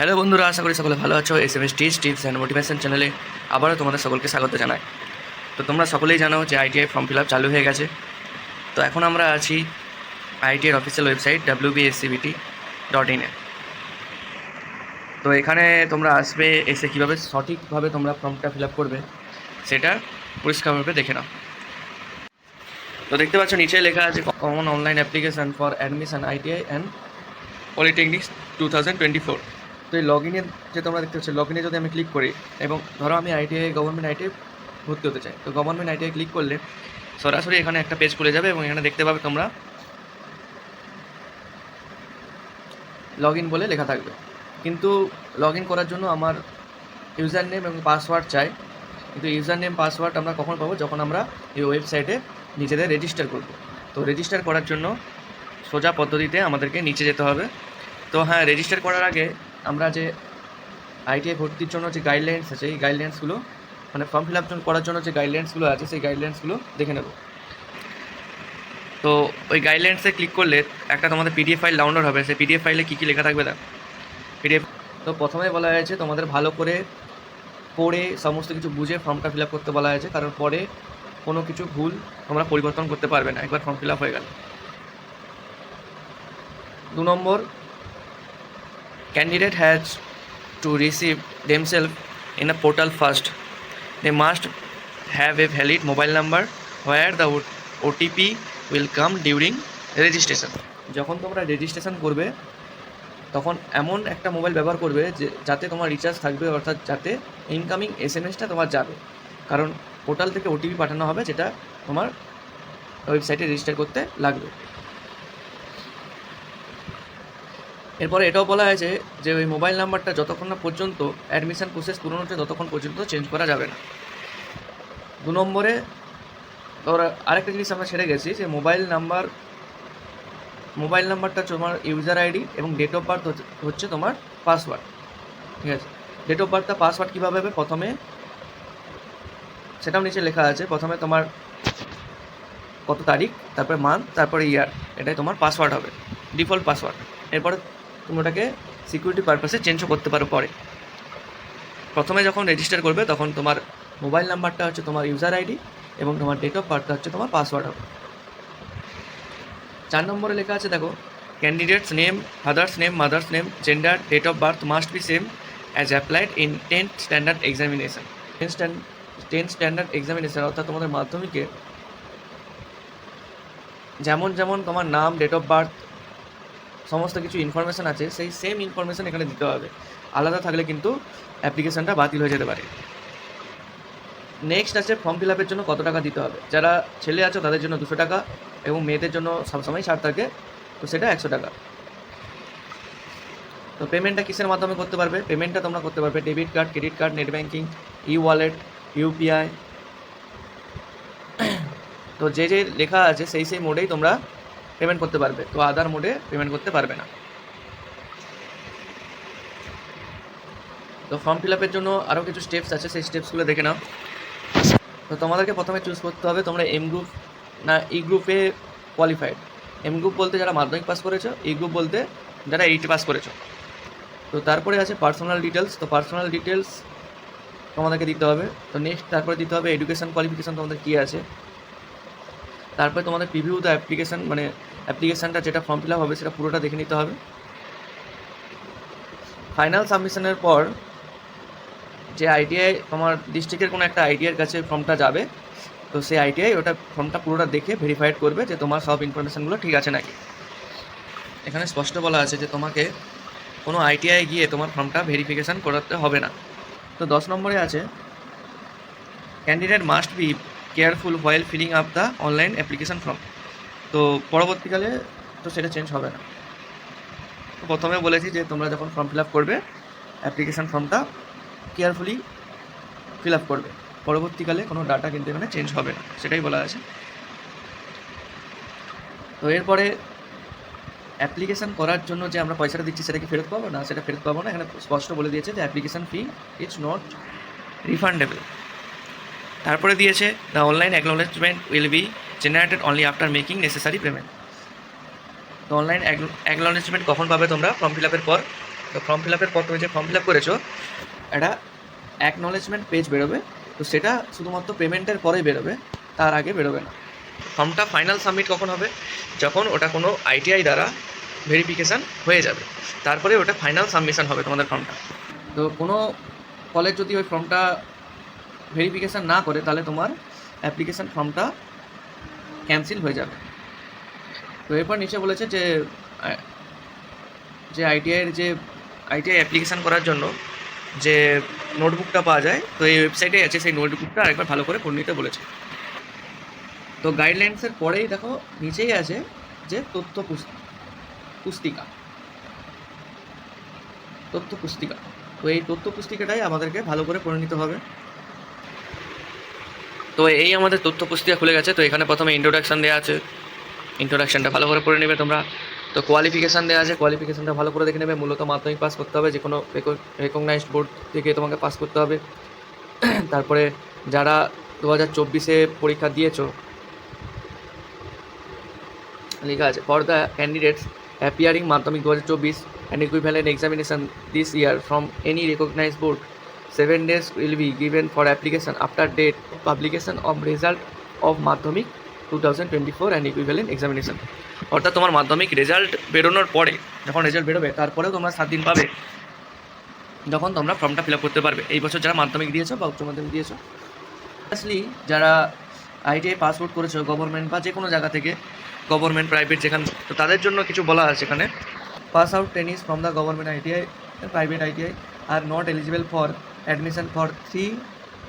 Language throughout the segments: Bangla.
হ্যালো বন্ধুরা, আশা করি সকলে ভালো আছো। SMS টিপস অ্যান্ড মোটিভেশন চ্যানেলে আবারও তোমাদের সকলকে স্বাগত জানাই। তো তোমরা সকলেই জানো যে ITI ফর্ম ফিল আপ চালু হয়ে গেছে। তো এখন আমরা আছি ITIর অফিসিয়াল ওয়েবসাইট wbscbt.in-এ। তো এখানে তোমরা আসবে, এসে কীভাবে সঠিকভাবে তোমরা ফর্মটা ফিল আপ করবে সেটা পরিষ্কারভাবে দেখে নাও। তো দেখতে পাচ্ছ নিচে লেখা আছে common online application for admission ITI and polytechnics 2024। তো এই লগ ইনের যে তোমরা দেখতে পাচ্ছ, লগ ইনে যদি আমি ক্লিক করি এবং ধরো আমি গভর্নমেন্ট ITI ভর্তি হতে চাই, তো গভর্নমেন্ট ITI ক্লিক করলে সরাসরি এখানে একটা পেজ খুলে যাবে এবং এখানে দেখতে পাবে তোমরা লগ ইন বলে লেখা থাকবে। কিন্তু লগ ইন করার জন্য আমার ইউজার নেম এবং পাসওয়ার্ড চাই। কিন্তু ইউজার নেম পাসওয়ার্ড আমরা কখন পাবো? যখন আমরা এই ওয়েবসাইটে নিজেদের রেজিস্টার করব। তো রেজিস্টার করার জন্য সোজা পদ্ধতিতে আমাদেরকে নিচে যেতে হবে। তো হ্যাঁ, রেজিস্টার করার আগে আমরা যে ITI ভর্তির জন্য যে গাইডলাইন্স আছে, এই গাইডলাইন্সগুলো মানে ফর্ম ফিল আপ করার জন্য যে গাইডলাইন্সগুলো আছে সেই গাইডলাইন্সগুলো দেখে নেব। তো ওই গাইডলাইন্সে ক্লিক করলে একটা তোমাদের PDF ফাইল ডাউনলোড হবে। সেই PDF ফাইলে কী কী লেখা থাকবে দেখ PDF। তো প্রথমে বলা হয়েছে তোমাদের ভালো করে পড়ে সমস্ত কিছু বুঝে ফর্মটা ফিল আপ করতে বলা হয়েছে, কারণ পরে কোনো কিছু ভুল তোমরা পরিবর্তন করতে পারবে না একবার ফর্ম ফিল আপ হয়ে গেল। 2 নম্বর, candidate has to receive themselves in a portal first. They must have a valid mobile number where the OTP will come during registration. যখন তোমরা রেজিস্ট্রেশন করবে তখন এমন একটা মোবাইল ব্যবহার করবে যে যাতে তোমার রিচার্জ থাকবে, অর্থাৎ যাতে ইনকামিং SMS-টা তোমার যাবে, কারণ পোর্টাল থেকে OTP পাঠানো হবে যেটা তোমার ওয়েবসাইটে রেজিস্টার করতে লাগবে। এরপরে এটাও বলা হয়েছে যে ওই মোবাইল নাম্বারটা যতক্ষণ না পর্যন্ত অ্যাডমিশন প্রসেস পূরণ হচ্ছে ততক্ষণ পর্যন্ত চেঞ্জ করা যাবে না। 2 নম্বরে ওরা আরেকটা জিনিস আমরা ছেড়ে গেছি যে মোবাইল নাম্বারটা তোমার ইউজার ID এবং ডেট অফ বার্থ হচ্ছে তোমার পাসওয়ার্ড। ঠিক আছে, ডেট অফ বার্থটা পাসওয়ার্ড কীভাবে হবে? প্রথমে সেটাও নিচে লেখা আছে। প্রথমে তোমার কত তারিখ, তারপরে মান্থ, তারপরে ইয়ার, এটাই তোমার পাসওয়ার্ড হবে, ডিফল্ট পাসওয়ার্ড। এরপরে তুমি ওটাকে সিকিউরিটি পারপাসে চেঞ্জও করতে পারো পরে। প্রথমে যখন রেজিস্টার করবে তখন তোমার মোবাইল নাম্বারটা হচ্ছে তোমার ইউজার ID এবং তোমার ডেট অফ বার্থটা হচ্ছে তোমার পাসওয়ার্ড হবে। 4 নম্বরে লেখা আছে দেখো, candidate's name, father's name, mother's name, gender, date of birth must be same as applied in 10th standard examination. 10th standard examination অর্থাৎ তোমাদের মাধ্যমিকে যেমন যেমন তোমার নাম, ডেট অফ বার্থ, সমস্ত কিছু ইনফরমেশান আছে, সেই সেম ইনফরমেশান এখানে দিতে হবে। আলাদা থাকলে কিন্তু অ্যাপ্লিকেশানটা বাতিল হয়ে যেতে পারে। নেক্সট আছে ফর্ম ফিল আপের জন্য কত টাকা দিতে হবে। যারা ছেলে আছো তাদের জন্য 200 টাকা এবং মেয়েদের জন্য সবসময় ছাড় থাকে, তো সেটা 100 টাকা। তো পেমেন্টটা কিসের মাধ্যমে করতে পারবে? পেমেন্টটা তোমরা করতে পারবে debit card, credit card, net banking, wallet, UPI। তো যে লেখা আছে সেই মোডেই তোমরা পেমেন্ট করতে পারবে, তো আদার মোডে পেমেন্ট করতে পারবে না। তো ফর্ম ফিল আপের জন্য আরও কিছু স্টেপস আছে, সেই স্টেপসগুলো দেখে নাও। তো তোমাদেরকে প্রথমে চুজ করতে হবে তোমরা M গ্রুপ না E গ্রুপে কোয়ালিফাইড। M গ্রুপ বলতে যারা মাধ্যমিক পাস করেছো, E গ্রুপ বলতে যারা 8 পাস করেছো। তো তারপরে আছে পার্সোনাল ডিটেলস। তো পার্সোনাল ডিটেলস তোমাদেরকে দিতে হবে। তো নেক্সট তারপরে দিতে হবে এডুকেশান কোয়ালিফিকেশান তোমাদের কী আছে। তারপরে তোমাদের প্রিভিউ দ্য অ্যাপ্লিকেশান, মানে অ্যাপ্লিকেশানটা যেটা ফর্ম ফিল আপ হবে সেটা পুরোটা দেখে নিতে হবে। ফাইনাল সাবমিশনের পর যে ITI তোমার ডিস্ট্রিক্টের কোনো একটা ITIর কাছে ফর্মটা যাবে, তো সেই ITI ওটা ফর্মটা পুরোটা দেখে ভেরিফাইড করবে যে তোমার সব ইনফরমেশানগুলো ঠিক আছে নাকি। এখানে স্পষ্ট বলা আছে যে তোমাকে কোনো ITI গিয়ে তোমার ফর্মটা ভেরিফিকেশান করাতে হবে না। তো 10 নম্বরে আছে candidate must be careful while filling up the online application form. তো পরবর্তীকালে তো সেটা চেঞ্জ হবে না। তো প্রথমে বলেছি যে তোমরা যখন ফর্ম ফিল আপ করবে অ্যাপ্লিকেশান ফর্মটা কেয়ারফুলি ফিল আপ করবে, পরবর্তীকালে কোনো ডাটা কিন্তু এখানে চেঞ্জ হবে না, সেটাই বলা আছে। তো এরপরে অ্যাপ্লিকেশান করার জন্য যে আমরা পয়সাটা দিচ্ছি সেটা কি ফেরত পাবো না? সেটা ফেরত পাবো না। এখানে স্পষ্ট বলে দিয়েছে যে application fee is not refundable. তারপরে দিয়েছে the online acknowledgement will be generated only after making necessary payment. তো অনলাইন অ্যাকনোলেজমেন্ট কখন পাবে তোমরা? ফর্ম ফিল আপের পর তো ফর্ম ফিল আপের পর তুমি যে ফর্ম ফিল আপ করেছো একটা অ্যাকনলেজমেন্ট পেজ বেরোবে, তো সেটা শুধুমাত্র পেমেন্টের পরেই বেরোবে, তার আগে বেরোবে না। ফর্মটা ফাইনাল সাবমিট কখন হবে? যখন ওটা কোনো আইটিআই দ্বারা ভেরিফিকেশান হয়ে যাবে, তারপরে ওটা ফাইনাল সাবমিশন হবে তোমাদের ফর্মটা। তো কোনো কলেজ যদি ওই ফর্মটা ভেরিফিকেশান না করে তাহলে তোমার অ্যাপ্লিকেশান ফর্মটা ক্যান্সেল হয়ে যাবে। তো এরপর নিচে বলেছে যে আইটিআই অ্যাপ্লিকেশান করার জন্য যে নোটবুকটা পাওয়া যায়, তো এই ওয়েবসাইটে আছে, সেই নোটবুকটা আরেকবার ভালো করে পড়ে নিতে বলেছে। তো গাইডলাইন্সের পরেই দেখো নিচেই আছে যে তথ্য পুস্তিকা। তো এই তথ্য পুস্তিকাটাই আমাদেরকে ভালো করে পড়ে নিতে হবে। তো এই আমাদের তথ্য পুস্তিকা খুলে গেছে। তো এখানে প্রথমে ইন্ট্রোডাকশান দেওয়া আছে, ইন্ট্রোডাকশানটা ভালো করে পড়ে নেবে তোমরা। তো কোয়ালিফিকেশান দেওয়া আছে, কোয়ালিফিকেশানটা ভালো করে দেখে নেবে। মূলত মাধ্যমিক পাস করতে হবে, যে কোনো রেকগনাইজড বোর্ড থেকে তোমাকে পাস করতে হবে। তারপরে যারা 2024-এ পরীক্ষা দিয়েছো, লেখা আছে ফর দ্য ক্যান্ডিডেটস অ্যাপিয়ারিং মাধ্যমিক 2024 and equivalent examination this year from any recognized board 7 days will be given for application after date of publication of result of মাধ্যমিক 2024 অ্যান্ড ইকুইভ্যালেন্ট এক্সামিনেশন। অর্থাৎ তোমার মাধ্যমিক রেজাল্ট বেরোনোর পরে, যখন রেজাল্ট বেরোবে তারপরেও তোমরা 7 দিন পাবে যখন তোমরা ফর্মটা ফিল আপ করতে পারবে। এই বছর যারা মাধ্যমিক দিয়েছো বা উচ্চ মাধ্যমিক দিয়েছো, আসলে যারা আইটিআই পাস আউট করেছো গভর্নমেন্ট বা যে কোনো জায়গা থেকে, গভর্নমেন্ট প্রাইভেট যেখানে, তো তাদের জন্য কিছু বলা আছে এখানে। Pass out ট্রেনিস from the government ITI private ITI are not eligible for admission for 3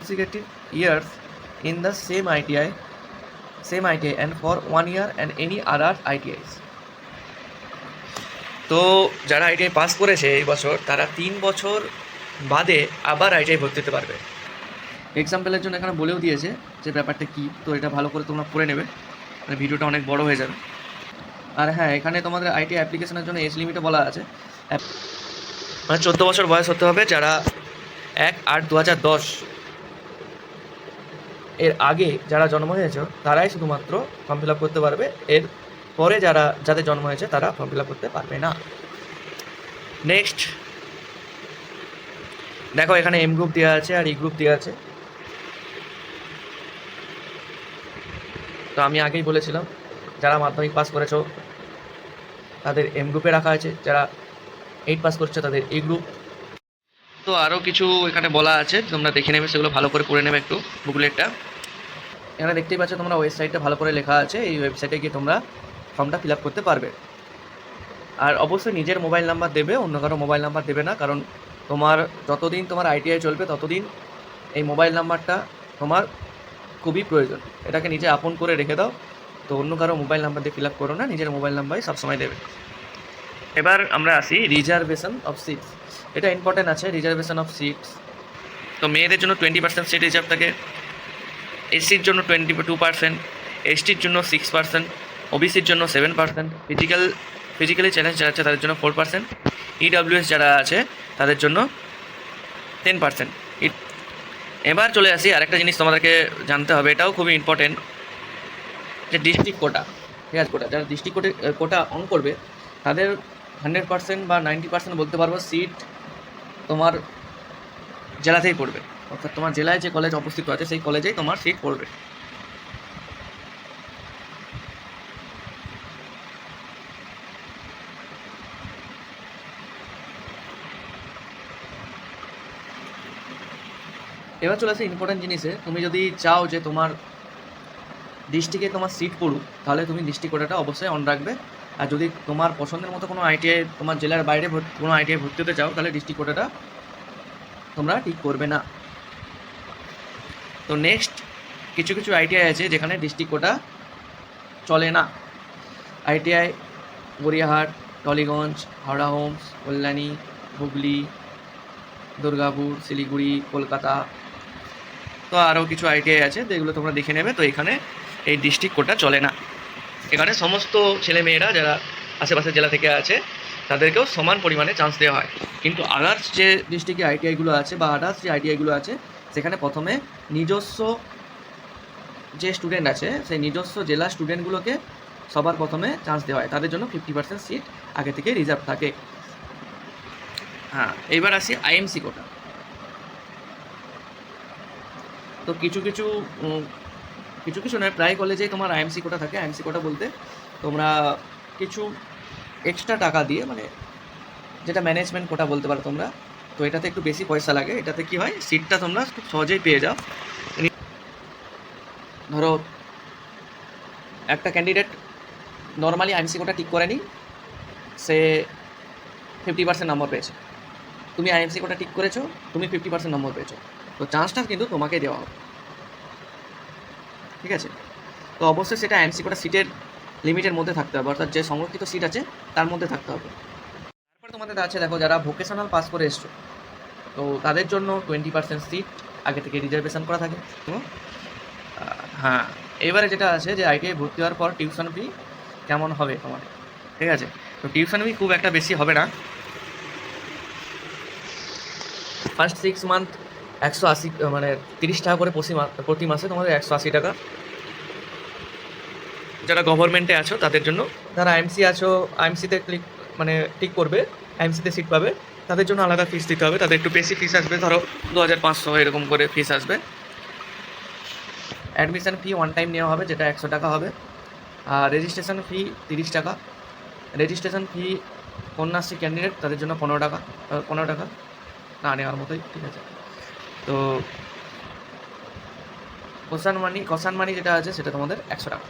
consecutive years in the same ITI and for 1 year and any other ITIs। তো যারা আইটিআই পাস করেছে এই বছর, তারা 3 বছর বাদে আবার আইটিআই ভর্তি হতে পারবে। এক্সাম্পলের জন্য এখানে বলেও দিয়েছে যে ব্যাপারটা কী, তো এটা ভালো করে তোমরা পড়ে নেবে, মানে ভিডিওটা অনেক বড় হয়ে যাবে। আর হ্যাঁ, এখানে তোমাদের আইটি অ্যাপ্লিকেশনের জন্য এজ লিমিটও বলা আছে, মানে 14 বছর বয়স হতে হবে। যারা 1/8/2010 এর আগে যারা জন্ম হয়েছে তারাই শুধুমাত্র ফর্ম ফিল আপ করতে পারবে, এর পরে যাদের জন্ম হয়েছে তারা ফর্ম ফিল আপ করতে পারবে না। নেক্সট দেখো, এখানে এম গ্রুপ দেওয়া আছে আর ই গ্রুপ দেওয়া আছে। তো আমি আগেই বলেছিলাম, যারা মাধ্যমিক পাস করেছো তাদের এম গ্রুপে রাখা আছে, যারা 8 পাস করছে তাদের এই গ্রুপ। তো আরও কিছু এখানে বলা আছে, তোমরা দেখে নেবে, সেগুলো ভালো করে পড়ে নেবে একটু বুকলেটটা। এখানে দেখতেই পাচ্ছ তোমরা ওয়েবসাইটটা ভালো করে লেখা আছে, এই ওয়েবসাইটে গিয়ে তোমরা ফর্মটা ফিল আপ করতে পারবে। আর অবশ্যই নিজের মোবাইল নাম্বার দেবে, অন্য কারো মোবাইল নাম্বার দেবে না, কারণ তোমার যতদিন তোমার আইটিআই চলবে ততদিন এই মোবাইল নাম্বারটা তোমার খুবই প্রয়োজন। এটাকে নিজে আপন করে রেখে দাও। তো অন্য কারো মোবাইল নাম্বার দিয়ে ফিল আপ করো না, নিজের মোবাইল নাম্বারই সবসময় দেবে। এবার আমরা আসি রিজার্ভেশন অফ সিটস। এটা ইম্পর্টেন্ট আছে, রিজার্ভেশন অফ সিটস। তো মেয়েদের জন্য 20% সিট রিজার্ভ থাকে, এসসির জন্য 22%, এসটির জন্য 6%, ওবিসির জন্য 7%, ফিজিক্যালি চ্যালেঞ্জ যারা আছে তাদের জন্য 4%, ইডাব্লিউএস যারা আছে তাদের জন্য 10%। এবার চলে আসি আরেকটা জিনিস তোমাদেরকে জানতে হবে, এটাও খুবই ইম্পর্টেন্ট, যে ডিস্ট্রিক্ট কোটা। ঠিক আছে, কোটা যারা ডিস্ট্রিক্ট কোটা অন করবে তাদের 100% বা 90% বলতে পারবো সিট তোমার জেলাতেই পড়বে। অর্থাৎ তোমার জেলায় যে কলেজ অবস্থিত আছে সেই কলেজেই তোমার সিট পড়বে। এবার চলে আসে ইম্পর্টেন্ট জিনিসে, তুমি যদি চাও যে তোমার ডিস্ট্রিক্টে তোমার সিট পড়ুক, তাহলে তুমি ডিস্ট্রিক্ট কোটাটা অবশ্যই অন রাখবে। আর যদি তোমার পছন্দের মতো কোনো আইটিআই, তোমার জেলার বাইরে কোনো আইটিআই ভর্তি হতে চাও, তাহলে ডিস্ট্রিক্ট কোটাটা তোমরা ঠিক করবে না। তো নেক্সট কিছু কিছু আইটিআই আছে যেখানে ডিস্ট্রিক্ট কোটা চলে না। ITI Gariahat, Tollygunge, Howrah Homes, Kalyani, Hooghly, Durgapur, Siliguri, Kolkata. তো আরও কিছু আইটিআই আছে, তো এগুলো তোমরা দেখে নেবে। তো এখানে এই ডিস্ট্রিক্ট কোটা চলে না। এখানে সমস্ত ছেলেমেয়েরা যারা আশেপাশের জেলা থেকে আছে তাদেরকেও সমান পরিমাণে চান্স দেওয়া হয়। কিন্তু আদার্স যে ডিস্ট্রিক্টে আইটিআইগুলো আছে বা আদার্স যে আইটিআইগুলো আছে, সেখানে প্রথমে নিজস্ব যে স্টুডেন্ট আছে সেই নিজস্ব জেলা স্টুডেন্টগুলোকে সবার প্রথমে চান্স দেওয়া হয়। তাদের জন্য 50% সিট আগে থেকে রিজার্ভ থাকে। হ্যাঁ, এইবার আসি আইএমসি কোটা। তো কিছু কিছু কিছু কিছু নয়, প্রায় কলেজেই তোমার আইএমসি কোটা থাকে। আইএমসি কোটা বলতে তোমরা কিছু এক্সট্রা টাকা দিয়ে, মানে যেটা ম্যানেজমেন্ট কোটা বলতে পারো তোমরা, তো এটাতে একটু বেশি পয়সা লাগে। এটাতে কি হয়, সিটটা তোমরা খুব সহজেই পেয়ে যাও। ধরো একটা ক্যান্ডিডেট নর্মালি আইএমসি কোটা ঠিক করে নি, সে 50% নম্বর পেয়েছে, তুমি আইএমসি কোটা ঠিক করেছো, তুমি 50% নম্বর পেয়েছো, তো চান্সটা কিন্তু তোমাকে দেওয়া হবে, ঠিক আছে? তো অবশ্যই সেটা আইএমসি কোটা সিটের লিমিটের মধ্যে থাকতে হবে, অর্থাৎ যে সংরক্ষিত সিট আছে তার মধ্যে থাকতে হবে। তারপর তোমাদের আছে, দেখো যারা ভোকেশনাল পাস করে এসছো, তো তাদের জন্য 20% সিট আগে থেকে রিজার্ভেশন করা থাকে। হ্যাঁ, এবারে যেটা আছে যে আইটিআই ভর্তি হওয়ার পর টিউশন ফি কেমন হবে তোমার, ঠিক আছে? তো টিউশন ফি খুব একটা বেশি হবে না। ফার্স্ট 6 মান্থ 180, মানে 30 টাকা করে প্রতি মাসে তোমাদের 180 টাকা। যারা গভর্নমেন্টে আছো তাদের জন্য, যারা আইএমসি আছো, আইএমসিতে ক্লিক মানে টিক করবে, আইএমসিতে সিট পাবে, তাদের জন্য আলাদা ফিস দিতে হবে। তাদের একটু বেশি ফিস আসবে, ধরো 2500 এরকম করে ফিস আসবে। অ্যাডমিশন ফি ওয়ান টাইম নেওয়া হবে, যেটা 100 টাকা হবে। আর রেজিস্ট্রেশন ফি 30 টাকা। রেজিস্ট্রেশন ফি কন্যাশ্রী ক্যান্ডিডেট তাদের জন্য 15 টাকা না নেওয়ার মতোই, ঠিক আছে? তো কসান মানি যেটা আছে সেটা তোমাদের 100 টাকা।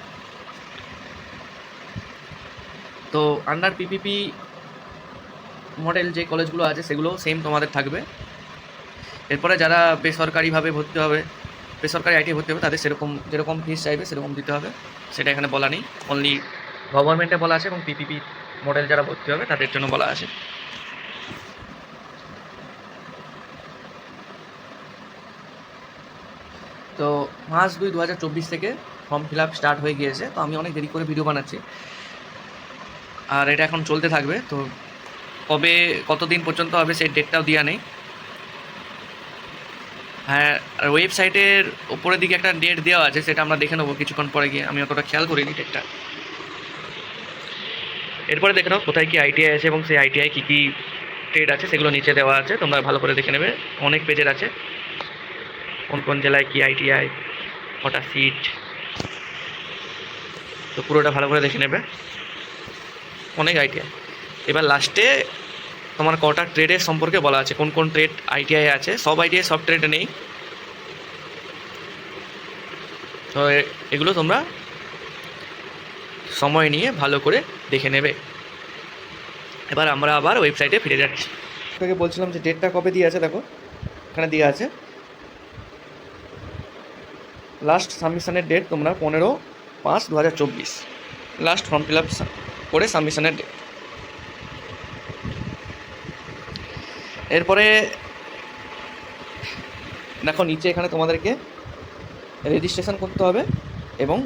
তো আন্ডার পিপিপি মডেল যে কলেজগুলো আছে সেগুলো সেম তোমাদের থাকবে। এরপরে যারা বেসরকারিভাবে ভর্তি হবে, বেসরকারি আইটি ভর্তি হবে, তাদের যেরকম ফিস চাইবে সেরকম দিতে হবে, সেটা এখানে বলা নেই। অনলি গভর্নমেন্টে বলা আছে এবং পিপিপি মডেল যারা ভর্তি হবে তাদের জন্য বলা আছে। তো 5/2/2024 থেকে ফর্ম ফিল আপ স্টার্ট হয়ে গিয়েছে। তো আমি অনেক দেরি করে ভিডিও বানাচ্ছি, আর এটা এখন চলতে থাকবে। তো কবে কতদিন পর্যন্ত হবে সেই ডেটটাও দেওয়া নেই। হ্যাঁ, আর ওয়েবসাইটের ওপরের দিকে একটা ডেট দেওয়া আছে, সেটা আমরা দেখে নেবো কিছুক্ষণ পরে গিয়ে। আমি অতটা খেয়াল করিনি ডেটটা। এরপরে দেখে নাও কোথায় কি আইটিআই আছে এবং সেই আইটিআই কী কী ট্রেড আছে সেগুলো নিচে দেওয়া আছে, তোমরা ভালো করে দেখে নেবে। অনেক পেজের আছে, কোন কোন জেলায় কী আইটিআই, কটা সিট, তো পুরোটা ভালো করে দেখে নেবে। অনেক আইটিআই। এবার লাস্টে তোমার কটা ট্রেডের সম্পর্কে বলা আছে, কোন কোন ট্রেড আইটিআই আছে। সব আইটিআই সব ট্রেডে নেই, তো এগুলো তোমরা সময় নিয়ে ভালো করে দেখে নেবে। এবার আমরা আবার ওয়েবসাইটে ফিরে যাচ্ছি। আপনাকে বলছিলাম যে ডেটটা কবে দিয়ে আছে, দেখো এখানে দিয়ে আছে। লাস্ট সাবমিশনের ডেট তোমরা 15/5/2024, লাস্ট ফর্ম ফিল আপ করে সাবমিশনের ডেট। এরপরে দেখো নিচে এখানে তোমাদেরকে রেজিস্ট্রেশন করতে হবে, এবং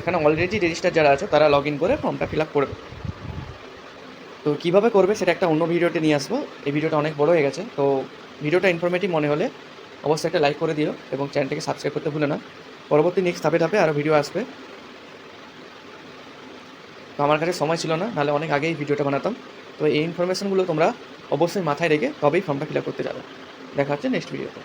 এখানে অলরেডি রেজিস্টার যারা আছে তারা লগ ইন করে ফর্মটা ফিল আপ করবে। তো কীভাবে করবে সেটা একটা অন্য ভিডিওতে নিয়ে আসবো। এই ভিডিওটা অনেক বড় হয়ে গেছে, তো ভিডিওটা ইনফরমেটিভ মনে হলে অবশ্যই একটা লাইক করে দিও এবং চ্যানেলটাকে সাবস্ক্রাইব করতে ভুলো না। পরবর্তী নেক্সট ধাপে আরও ভিডিও আসবে। তো আমার কাছে সময় ছিল না, নাহলে অনেক আগেই ভিডিওটা বানাতাম। তো এই ইনফরমেশনগুলো তোমরা অবশ্যই মাথায় রেখে তবেই ফর্মটা ফিল আপ করতে যাবে। দেখা হচ্ছে নেক্সট ভিডিওতে।